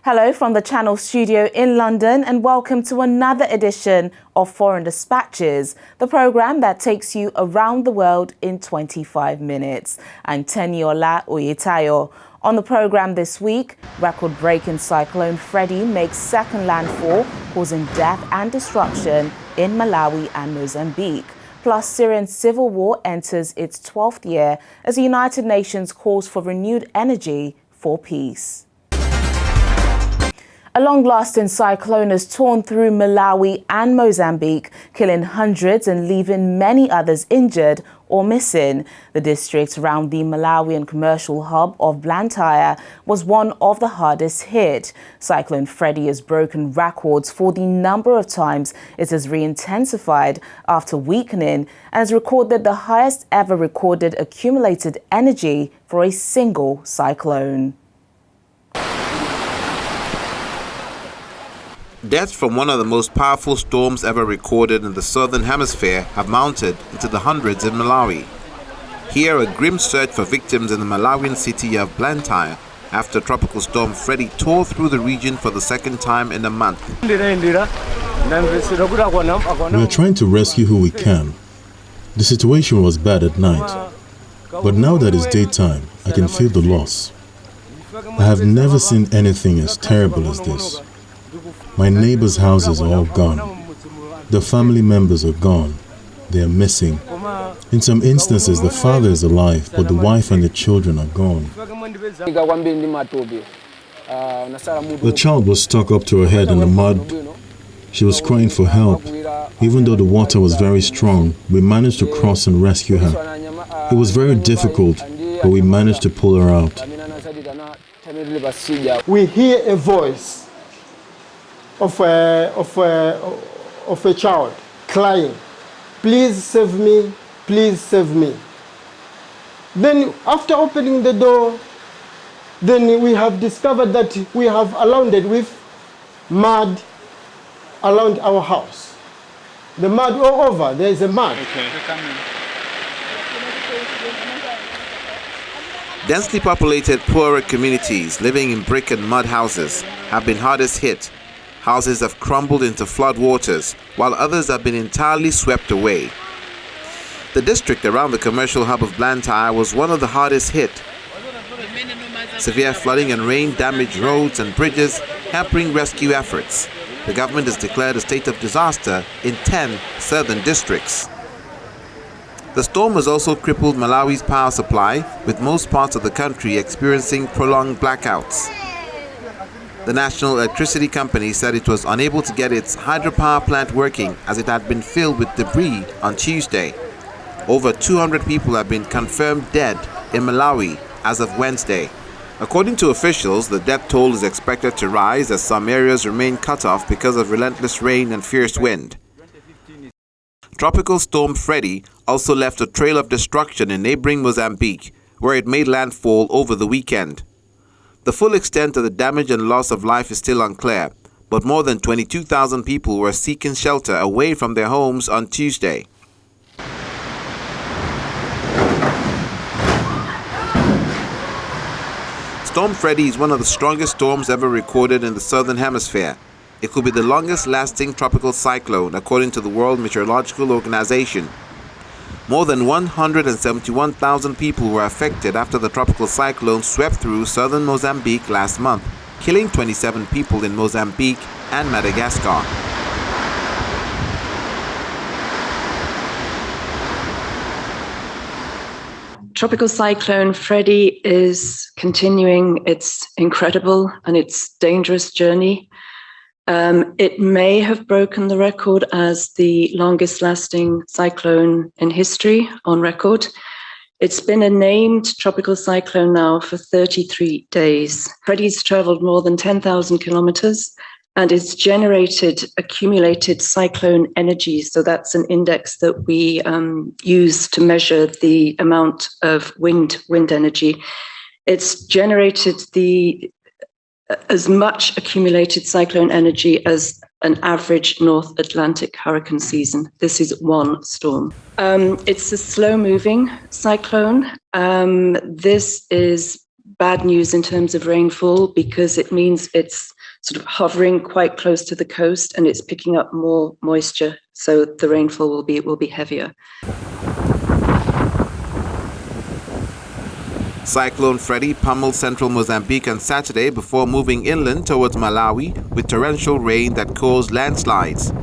Hello from the Channel studio in London and welcome to another edition of Foreign Dispatches, the programme that takes you around the world in 25 minutes. I'm Teniola Oyetayo. On the programme this week, record-breaking Cyclone Freddy makes second landfall, causing death and destruction in Malawi and Mozambique. Plus, Syrian civil war enters its 12th year as the United Nations calls for renewed energy for peace. A long-lasting cyclone has torn through Malawi and Mozambique, killing hundreds and leaving many others injured or missing. The district around the Malawian commercial hub of Blantyre was one of the hardest hit. Cyclone Freddy has broken records for the number of times it has re-intensified after weakening and has recorded the highest ever recorded accumulated energy for a single cyclone. Deaths from one of the most powerful storms ever recorded in the Southern Hemisphere have mounted into the hundreds in Malawi. Here, a grim search for victims in the Malawian city of Blantyre after Tropical Storm Freddy tore through the region for the second time in a month. We are trying to rescue who we can. The situation was bad at night, but now that it's daytime, I can feel the loss. I have never seen anything as terrible as this. My neighbors' houses are all gone. The family members are gone. They are missing. In some instances, the father is alive, but the wife and the children are gone. The child was stuck up to her head in the mud. She was crying for help. Even though the water was very strong, we managed to cross and rescue her. It was very difficult, but we managed to pull her out. We hear a voice of a child crying, "Please save me, please save me." Then after opening the door, then we have discovered that we have surrounded with mud around our house. The mud all over, there is a mud. Densely populated poorer communities living in brick and mud houses have been hardest hit. Houses have crumbled into flood waters, while others have been entirely swept away. The district around the commercial hub of Blantyre was one of the hardest hit. Severe flooding and rain damaged roads and bridges, hampering rescue efforts. The government has declared a state of disaster in 10 southern districts. The storm has also crippled Malawi's power supply, with most parts of the country experiencing prolonged blackouts. The National Electricity Company said it was unable to get its hydropower plant working as it had been filled with debris on Tuesday. Over 200 people have been confirmed dead in Malawi as of Wednesday. According to officials, the death toll is expected to rise as some areas remain cut off because of relentless rain and fierce wind. Tropical Storm Freddy also left a trail of destruction in neighboring Mozambique, where it made landfall over the weekend. The full extent of the damage and loss of life is still unclear, but more than 22,000 people were seeking shelter away from their homes on Tuesday. Storm Freddy is one of the strongest storms ever recorded in the Southern Hemisphere. It could be the longest-lasting tropical cyclone, according to the World Meteorological Organization. More than 171,000 people were affected after the tropical cyclone swept through southern Mozambique last month, killing 27 people in Mozambique and Madagascar. Tropical Cyclone Freddy is continuing its incredible and its dangerous journey. It may have broken the record as the longest lasting cyclone in history on record. It's been a named tropical cyclone now for 33 days. Freddy's traveled more than 10,000 kilometers and it's generated accumulated cyclone energy. So that's an index that we use to measure the amount of wind energy. It's generated as much accumulated cyclone energy as an average North Atlantic hurricane season. This is one storm. It's a slow-moving cyclone. This is bad news in terms of rainfall because it means it's sort of hovering quite close to the coast, and it's picking up more moisture, so the rainfall will be heavier. Cyclone Freddy pummeled central Mozambique on Saturday before moving inland towards Malawi with torrential rain that caused landslides.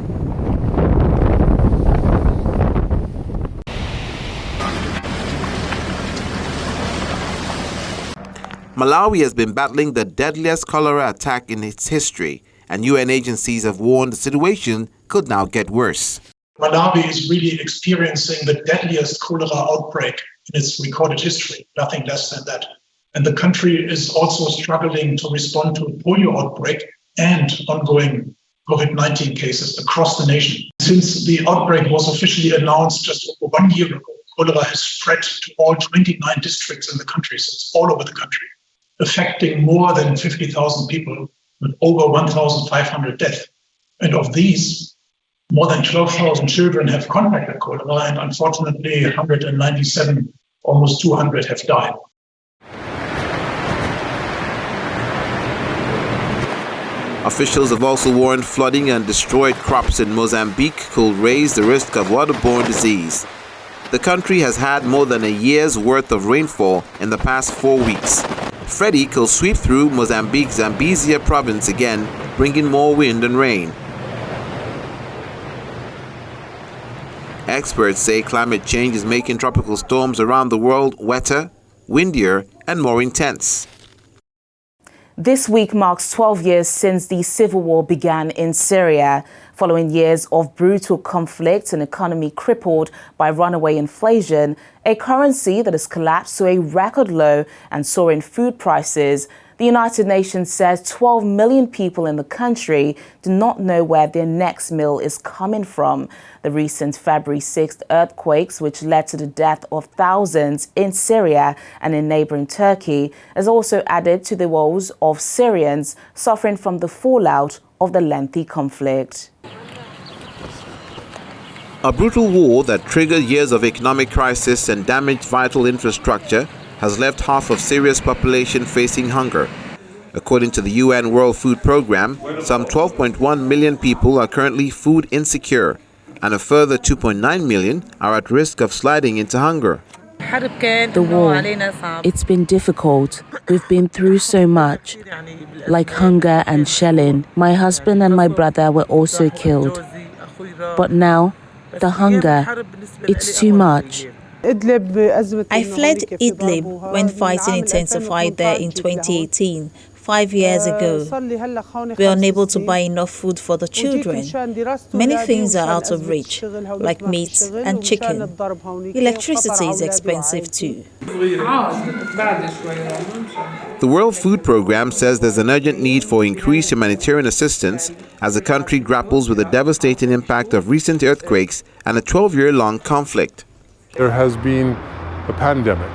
Malawi has been battling the deadliest cholera attack in its history, and UN agencies have warned the situation could now get worse. Malawi is really experiencing the deadliest cholera outbreak in its recorded history, nothing less than that. And the country is also struggling to respond to a polio outbreak and ongoing COVID-19 cases across the nation. Since the outbreak was officially announced just over 1 year ago, cholera has spread to all 29 districts in the country, so it's all over the country, affecting more than 50,000 people with over 1,500 deaths. And of these, more than 12,000 children have contracted cholera, and unfortunately 197, almost 200 have died. Officials have also warned flooding and destroyed crops in Mozambique could raise the risk of waterborne disease. The country has had more than a year's worth of rainfall in the past 4 weeks. Freddy could sweep through Mozambique's Zambezia province again, bringing more wind and rain. Experts say climate change is making tropical storms around the world wetter, windier, and more intense. This week marks 12 years since the civil war began in Syria. Following years of brutal conflict, an economy crippled by runaway inflation, a currency that has collapsed to a record low, and soaring food prices, the United Nations says 12 million people in the country do not know where their next meal is coming from. The recent February 6th earthquakes, which led to the death of thousands in Syria and in neighboring Turkey, has also added to the woes of Syrians suffering from the fallout of the lengthy conflict. A brutal war that triggered years of economic crisis and damaged vital infrastructure has left half of Syria's population facing hunger. According to the UN World Food Programme, some 12.1 million people are currently food insecure, and a further 2.9 million are at risk of sliding into hunger. The war, it's been difficult. We've been through so much, like hunger and shelling. My husband and my brother were also killed. But now, the hunger, it's too much. I fled Idlib when fighting intensified there in 2018, 5 years ago. We are unable to buy enough food for the children. Many things are out of reach, like meat and chicken. Electricity is expensive too. The World Food Programme says there's an urgent need for increased humanitarian assistance as the country grapples with the devastating impact of recent earthquakes and a 12-year-long conflict. There has been a pandemic.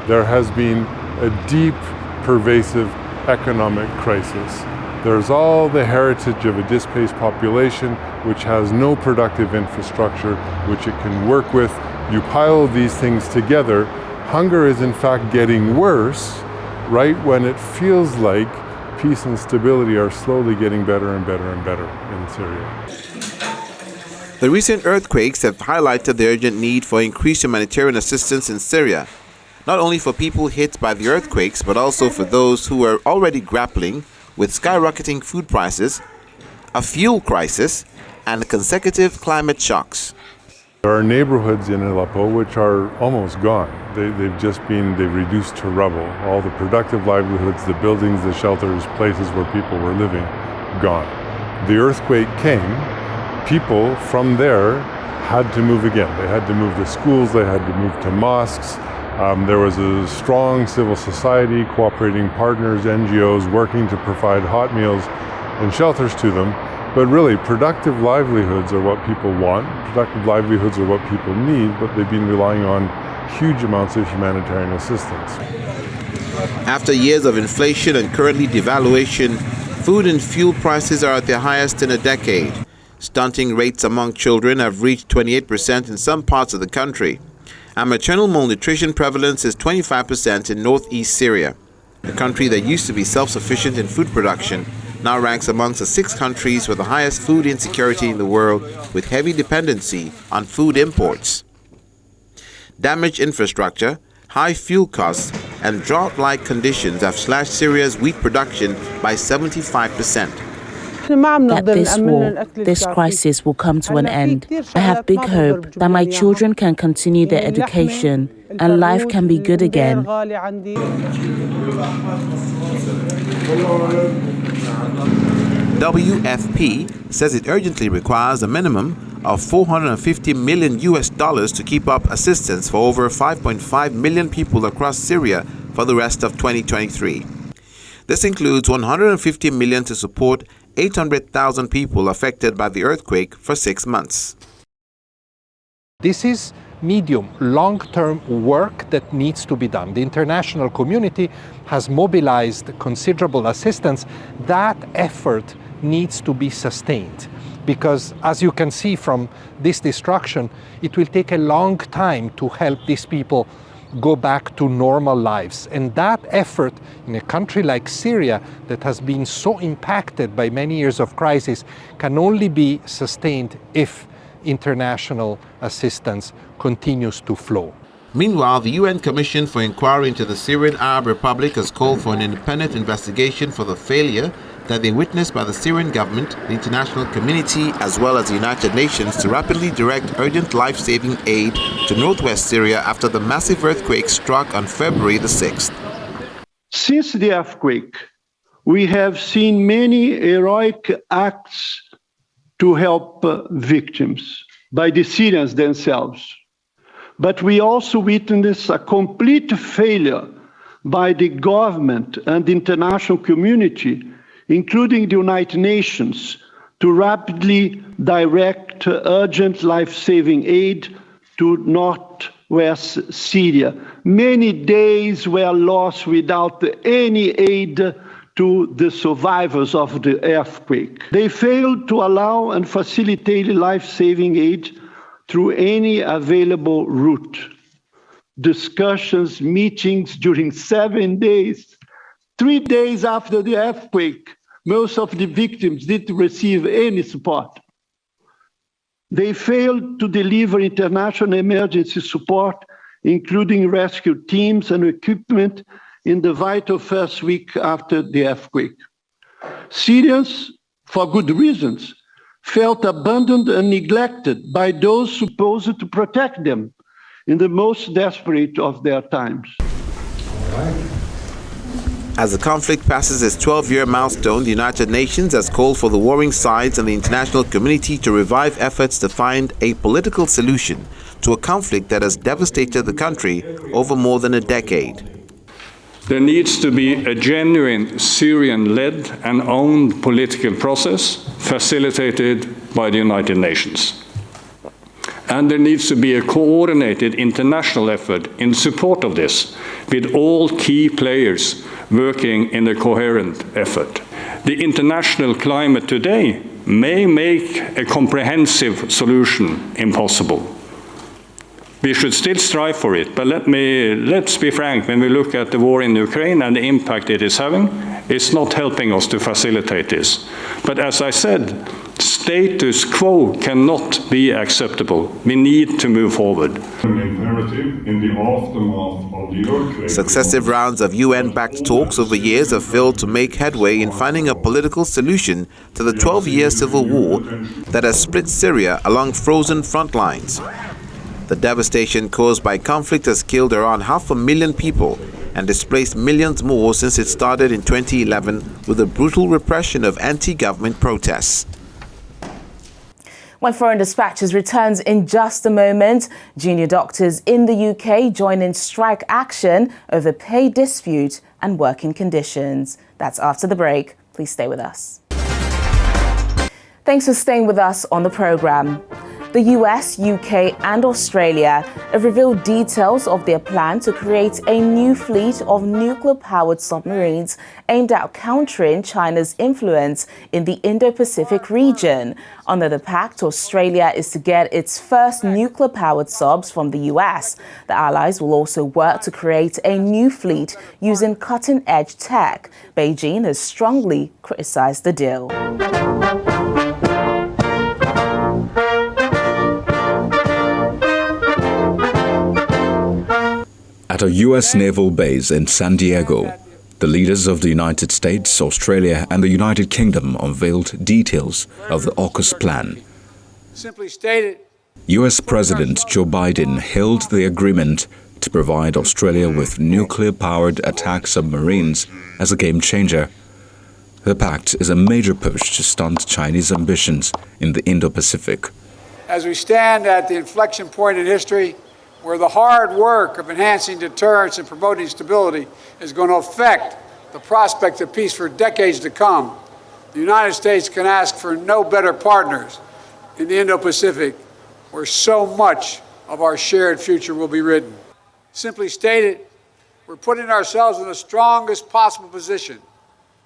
There has been a deep, pervasive economic crisis. There's all the heritage of a displaced population which has no productive infrastructure which it can work with. You pile these things together, hunger is in fact getting worse right when it feels like peace and stability are slowly getting better and better and better in Syria. The recent earthquakes have highlighted the urgent need for increased humanitarian assistance in Syria, not only for people hit by the earthquakes, but also for those who are already grappling with skyrocketing food prices, a fuel crisis, and consecutive climate shocks. There are neighborhoods in Aleppo which are almost gone. They've reduced to rubble. All the productive livelihoods, the buildings, the shelters, places where people were living, gone. The earthquake came. People from there had to move again. They had to move to schools, they had to move to mosques. There was a strong civil society, cooperating partners, NGOs working to provide hot meals and shelters to them. But really, productive livelihoods are what people want. Productive livelihoods are what people need, but they've been relying on huge amounts of humanitarian assistance. After years of inflation and currently devaluation, food and fuel prices are at their highest in a decade. Stunting rates among children have reached 28% in some parts of the country, and maternal malnutrition prevalence is 25% in northeast Syria. A country that used to be self-sufficient in food production now ranks amongst the 6 countries with the highest food insecurity in the world, with heavy dependency on food imports. Damaged infrastructure, high fuel costs, and drought-like conditions have slashed Syria's wheat production by 75%. That this war, this crisis will come to an end. I have big hope that my children can continue their education and life can be good again. WFP says it urgently requires a minimum of $450 million to keep up assistance for over 5.5 million people across Syria for the rest of 2023. This includes $150 million to support 800,000 people affected by the earthquake for 6 months. This is medium, long-term work that needs to be done. The international community has mobilized considerable assistance. That effort needs to be sustained because, as you can see from this destruction, it will take a long time to help these people go back to normal lives. And that effort in a country like Syria that has been so impacted by many years of crisis can only be sustained if international assistance continues to flow. Meanwhile, the UN Commission for Inquiry into the Syrian Arab Republic has called for an independent investigation for the failure that they witnessed by the Syrian government, the international community, as well as the United Nations to rapidly direct urgent life-saving aid to northwest Syria after the massive earthquake struck on February the 6th. Since the earthquake, we have seen many heroic acts to help victims by the Syrians themselves. But we also witnessed a complete failure by the government and the international community, including the United Nations, to rapidly direct urgent life-saving aid to northwest Syria. Many days were lost without any aid to the survivors of the earthquake. They failed to allow and facilitate life-saving aid through any available route. Discussions, meetings during 7 days. 3 days after the earthquake, most of the victims didn't receive any support. They failed to deliver international emergency support, including rescue teams and equipment in the vital first week after the earthquake. Syrians, for good reasons, felt abandoned and neglected by those supposed to protect them in the most desperate of their times. As the conflict passes its 12-year milestone, the United Nations has called for the warring sides and the international community to revive efforts to find a political solution to a conflict that has devastated the country over more than a decade. There needs to be a genuine Syrian-led and owned political process facilitated by the United Nations. And there needs to be a coordinated international effort in support of this, with all key players working in a coherent effort. The international climate today may make a comprehensive solution impossible. We should still strive for it, but let's be frank, when we look at the war in Ukraine and the impact it is having, it's not helping us to facilitate this. But as I said, status quo cannot be acceptable. We need to move forward. In the aftermath of the earthquake. Successive rounds of UN-backed talks over years have failed to make headway in finding a political solution to the 12-year civil war that has split Syria along frozen front lines. The devastation caused by conflict has killed around 500,000 people and displaced millions more since it started in 2011 with the brutal repression of anti-government protests. When Foreign Dispatches returns in just a moment, junior doctors in the UK join in strike action over pay dispute and working conditions. That's after the break. Please stay with us. Thanks for staying with us on the programme. The US, UK and Australia have revealed details of their plan to create a new fleet of nuclear-powered submarines aimed at countering China's influence in the Indo-Pacific region. Under the pact, Australia is to get its first nuclear-powered subs from the US. The allies will also work to create a new fleet using cutting-edge tech. Beijing has strongly criticized the deal. At a U.S. naval base in San Diego, the leaders of the United States, Australia and the United Kingdom unveiled details of the AUKUS plan. Simply stated, U.S. President Joe Biden hailed the agreement to provide Australia with nuclear-powered attack submarines as a game-changer. The pact is a major push to stunt Chinese ambitions in the Indo-Pacific. as we stand at the inflection point in history where the hard work of enhancing deterrence and promoting stability is going to affect the prospect of peace for decades to come, the United States can ask for no better partners in the Indo-Pacific, where so much of our shared future will be written. Simply stated, we're putting ourselves in the strongest possible position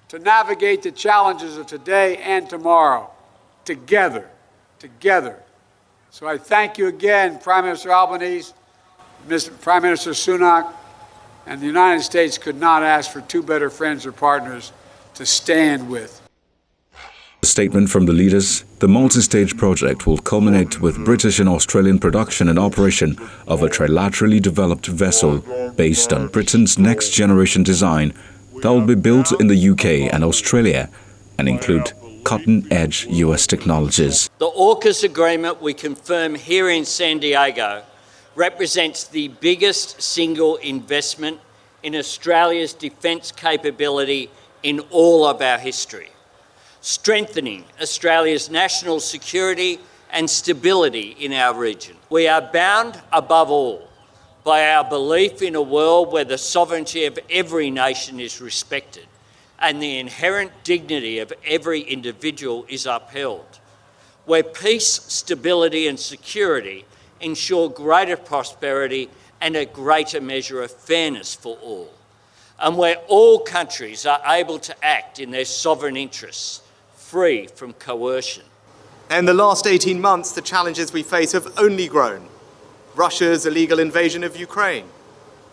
to navigate the challenges of today and tomorrow, together. So I thank you again, Prime Minister Albanese, Prime Minister Sunak, and the United States could not ask for two better friends or partners to stand with. A statement from the leaders, the multi-stage project will culminate with British and Australian production and operation of a trilaterally developed vessel based on Britain's next-generation design that will be built in the UK and Australia and include cutting-edge US technologies. The AUKUS agreement we confirm here in San Diego represents the biggest single investment in Australia's defence capability in all of our history, strengthening Australia's national security and stability in our region. We are bound, above all, by our belief in a world where the sovereignty of every nation is respected and the inherent dignity of every individual is upheld, where peace, stability and security ensure greater prosperity and a greater measure of fairness for all, and where all countries are able to act in their sovereign interests, free from coercion. In the last 18 months, the challenges we face have only grown. Russia's illegal invasion of Ukraine,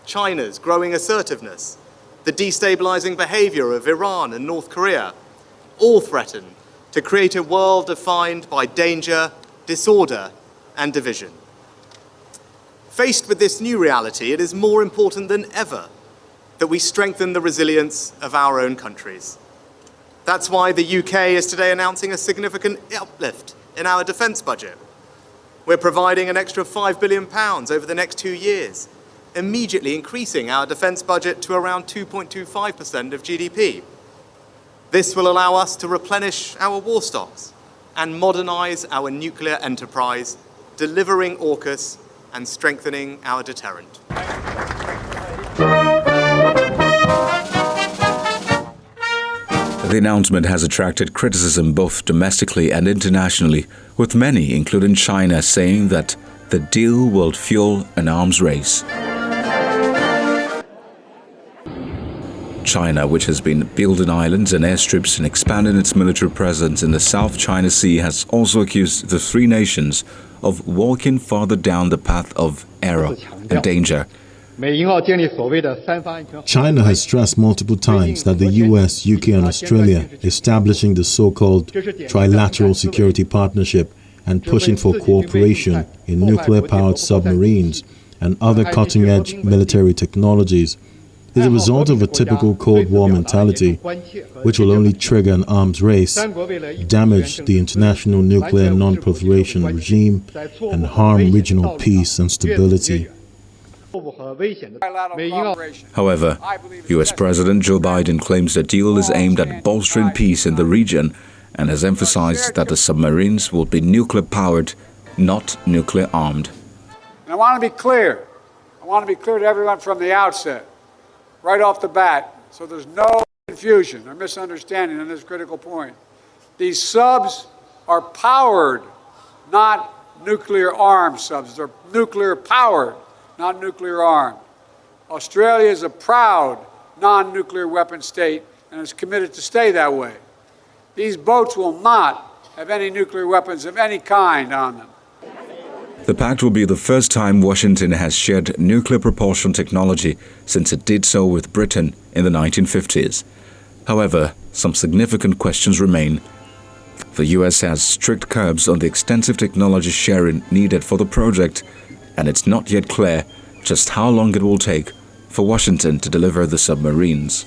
China's growing assertiveness, the destabilizing behavior of Iran and North Korea, all threaten to create a world defined by danger, disorder, and division. Faced with this new reality, it is more important than ever that we strengthen the resilience of our own countries. That's why the UK is today announcing a significant uplift in our defence budget. We're providing an extra £5 billion over the next 2 years, immediately increasing our defence budget to around 2.25% of GDP. This will allow us to replenish our war stocks and modernise our nuclear enterprise, delivering AUKUS and strengthening our deterrent. The announcement has attracted criticism both domestically and internationally, with many, including China, saying that the deal will fuel an arms race. China, which has been building islands and airstrips and expanding its military presence in the South China Sea, has also accused the three nations of walking farther down the path of error and danger. China has stressed multiple times that the US, UK and Australia establishing the so-called trilateral security partnership and pushing for cooperation in nuclear-powered submarines and other cutting-edge military technologies is a result of a typical Cold War mentality, which will only trigger an arms race, damage the international nuclear non-proliferation regime, and harm regional peace and stability. However, US President Joe Biden claims the deal is aimed at bolstering peace in the region and has emphasized that the submarines will be nuclear-powered, not nuclear-armed. And I want to be clear. I want to be clear to everyone from the outset, right off the bat, so there's no confusion or misunderstanding on this critical point. These subs are powered, not nuclear armed subs. They're nuclear powered, not nuclear armed. Australia is a proud non-nuclear weapon state and is committed to stay that way. These boats will not have any nuclear weapons of any kind on them. The pact will be the first time Washington has shared nuclear propulsion technology since it did so with Britain in the 1950s. However, some significant questions remain. The US has strict curbs on the extensive technology sharing needed for the project, and it's not yet clear just how long it will take for Washington to deliver the submarines.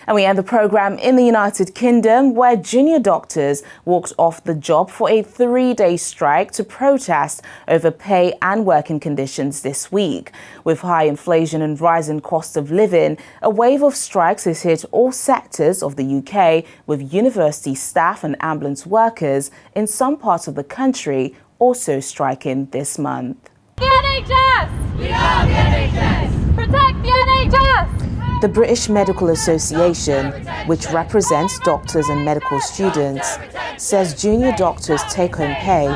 And we end the programme in the United Kingdom, where junior doctors walked off the job for a 3-day strike to protest over pay and working conditions this week. With high inflation and rising cost of living, a wave of strikes has hit all sectors of the UK, with university staff and ambulance workers in some parts of the country also striking this month. The NHS! We are the NHS! Protect the NHS! The British Medical Association, which represents doctors and medical students, says junior doctors' take-home pay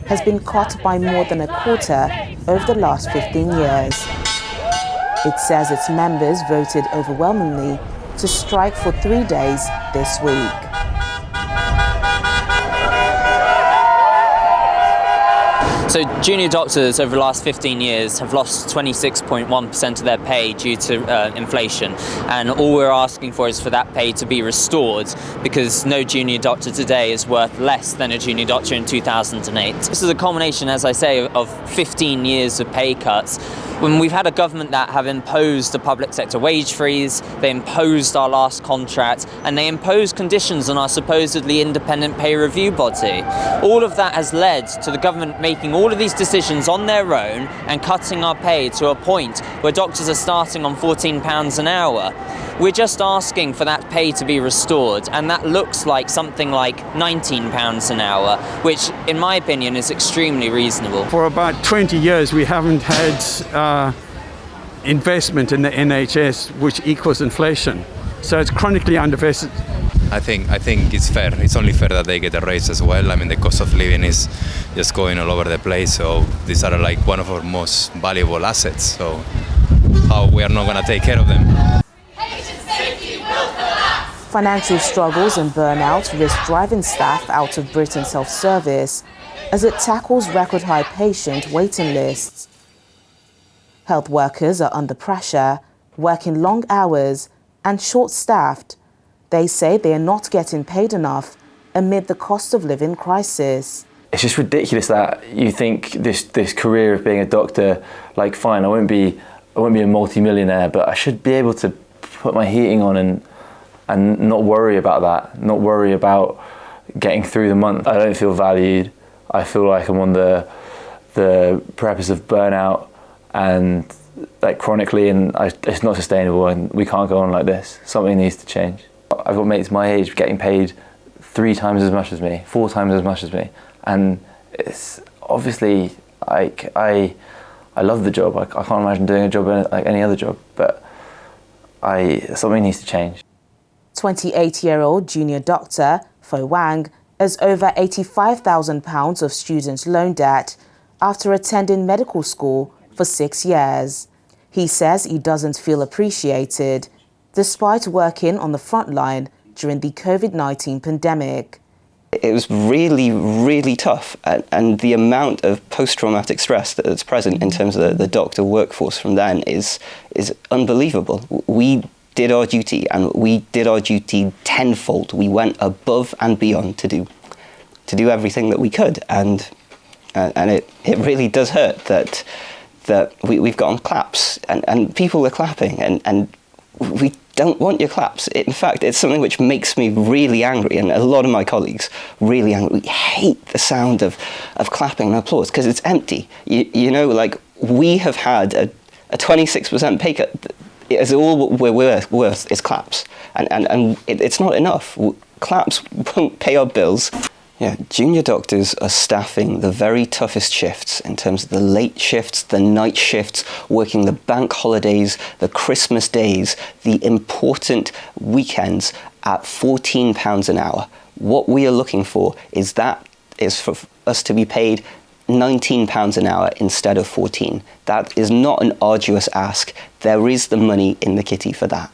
has been cut by more than a quarter over the last 15 years. It says its members voted overwhelmingly to strike for 3 days this week. So junior doctors over the last 15 years have lost 26.1% of their pay due to inflation, and all we're asking for is for that pay to be restored, because no junior doctor today is worth less than a junior doctor in 2008. This is a culmination, as I say, of 15 years of pay cuts. When we've had a government that have imposed a public sector wage freeze, they imposed our last contract, and they imposed conditions on our supposedly independent pay review body. All of that has led to the government making all of these decisions on their own and cutting our pay to a point where doctors are starting on £14 an hour. We're just asking for that pay to be restored, and that looks like something like £19 an hour, which in my opinion is extremely reasonable. For about 20 years we haven't had investment in the NHS which equals inflation, so it's chronically underinvested. I think it's fair. It's only fair that they get a raise as well. I mean, the cost of living is just going all over the place, so these are like one of our most valuable assets, so how we are not going to take care of them. Financial struggles and burnout risk driving staff out of Britain's health service as it tackles record-high patient waiting lists. Health workers are under pressure, working long hours and short-staffed. They say they are not getting paid enough amid the cost of living crisis. It's just ridiculous that you think this career of being a doctor, like fine, I won't be a multi-millionaire, but I should be able to put my heating on and not worry about that, not worry about getting through the month. I don't feel valued. I feel like I'm on the precipice of burnout and like chronically, and it's not sustainable, and we can't go on like this. Something needs to change. I've got mates my age getting paid 3 times as much as me, 4 times as much as me, and it's obviously like I love the job. I can't imagine doing a job like any other job, but something needs to change. 28-year-old junior doctor Fo Wang has over £85,000 of student loan debt after attending medical school for 6 years. He says he doesn't feel appreciated, despite working on the front line during the COVID-19 pandemic. It was really, really tough, and the amount of post-traumatic stress that's present in terms of the doctor workforce from then is unbelievable. We did our duty, and we did our duty tenfold. We went above and beyond to do everything that we could, and it really does hurt that we've got on claps, and people are clapping, and we don't want your claps. In fact, it's something which makes me really angry, and a lot of my colleagues really angry. We hate the sound of clapping and applause because it's empty. You know, like, we have had a 26% pay cut. It's all we're worth is claps, and it's not enough. Claps won't pay our bills. Yeah, junior doctors are staffing the very toughest shifts in terms of the late shifts, the night shifts, working the bank holidays, the Christmas days, the important weekends at £14 an hour. What we are looking for is us to be paid £19 an hour instead of 14. That is not an arduous ask. There is the money in the kitty for that.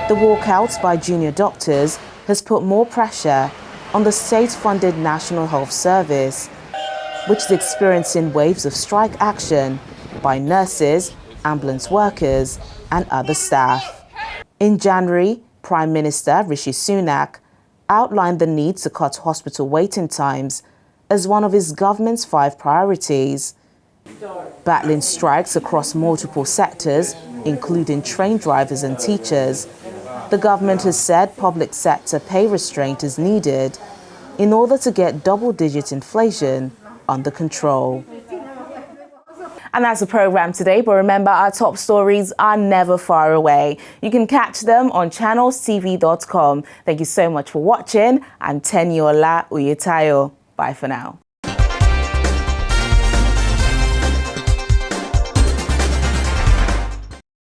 The walkouts by junior doctors has put more pressure on the state-funded National Health Service, which is experiencing waves of strike action by nurses, ambulance workers and other staff. In January, Prime Minister Rishi Sunak outlined the need to cut hospital waiting times as one of his government's 5 priorities. Battling strikes across multiple sectors, including train drivers and teachers, the government has said public sector pay restraint is needed in order to get double-digit inflation under control. And that's the programme today, but remember, our top stories are never far away. You can catch them on channelstv.com. Thank you so much for watching, and Teniola Uyetayo. Bye for now.